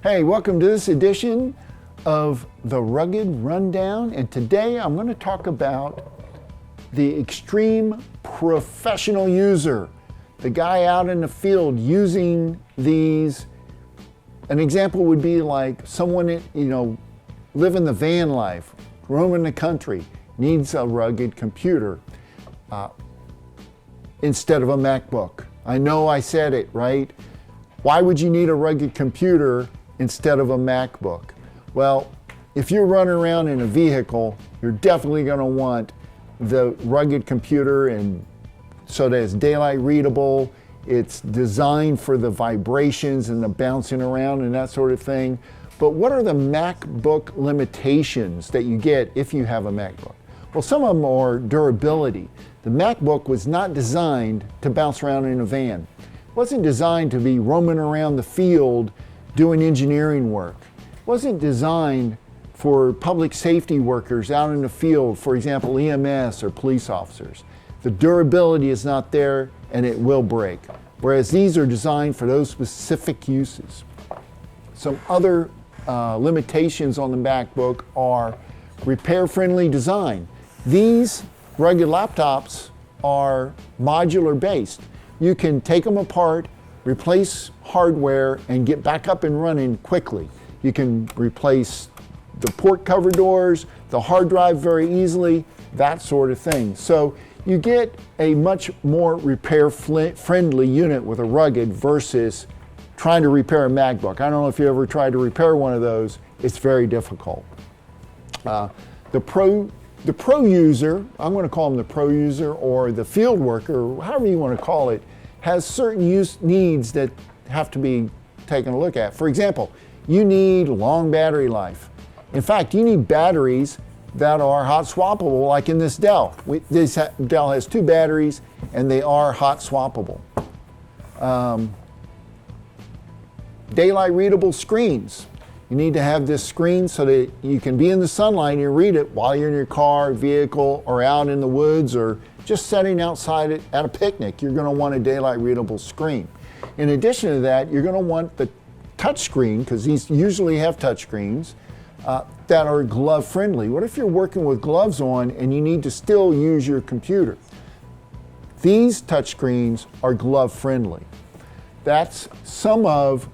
Hey, welcome to this edition of the Rugged Rundown, and today I'm going to talk about the extreme professional user, the guy out in the field using these. An example would be like someone, living the van life, roaming the country, needs a rugged computer instead of a MacBook. I know I said it, right? Why would you need a rugged computer instead of a MacBook? Well, if you're running around in a vehicle, you're definitely going to want the rugged computer, and so that it's daylight readable. It's designed for the vibrations and the bouncing around and that sort of thing. But what are the MacBook limitations that you get if you have a MacBook? Well, some of them are durability. The MacBook was not designed to bounce around in a van. It wasn't designed to be roaming around the field doing engineering work. It wasn't designed for public safety workers out in the field, for example, EMS or police officers. The durability is not there and it will break. Whereas these are designed for those specific uses. Some other limitations on the MacBook are repair-friendly design. These rugged laptops are modular based. You can take them apart, replace hardware, and get back up and running quickly. You can replace the port cover doors, the hard drive very easily, that sort of thing. So you get a much more repair-friendly unit with a rugged versus trying to repair a MacBook. I don't know if you ever tried to repair one of those. It's very difficult. The pro user, I'm going to call them the pro user or the field worker, however you want to call it, has certain needs that have to be taken a look at. For example, you need long battery life. In fact, you need batteries that are hot swappable, like in this Dell. This Dell has two batteries and they are hot swappable. Daylight readable screens. You need to have this screen so that you can be in the sunlight and you read it while you're in your car, vehicle, or out in the woods, or just sitting outside at a picnic. You're going to want a daylight readable screen. In addition to that, you're going to want the touch screen, because these usually have touch screens that are glove friendly. What if you're working with gloves on and you need to still use your computer? These touch screens are glove friendly. That's some of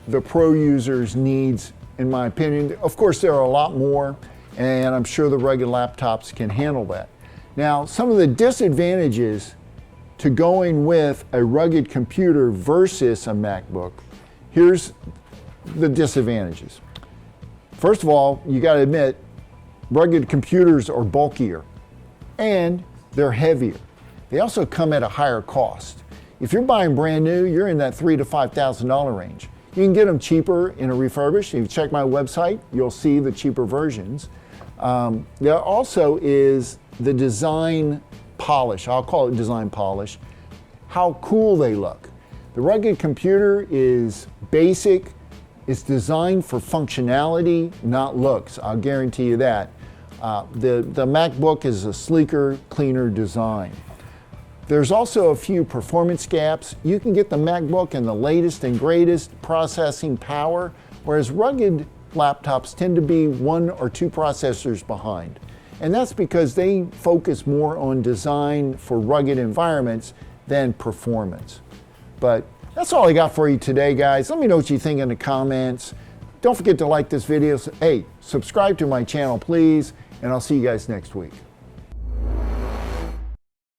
the pro user's needs, in my opinion. Of course, there are a lot more, and I'm sure the rugged laptops can handle that. Now, some of the disadvantages to going with a rugged computer versus a MacBook, here's the disadvantages. First of all, you got to admit, rugged computers are bulkier and they're heavier. They also come at a higher cost. If you're buying brand new, you're in that $3,000 to $5,000 range. You can get them cheaper in a refurbished. If you check my website, you'll see the cheaper versions. There also is the design polish. I'll call it design polish. How cool they look. The rugged computer is basic. It's designed for functionality, not looks. I'll guarantee you that. The MacBook is a sleeker, cleaner design. There's also a few performance gaps. You can get the MacBook in the latest and greatest processing power, whereas rugged laptops tend to be 1 or 2 processors behind. And that's because they focus more on design for rugged environments than performance. But that's all I got for you today, guys. Let me know what you think in the comments. Don't forget to like this video. Hey, subscribe to my channel, please, and I'll see you guys next week.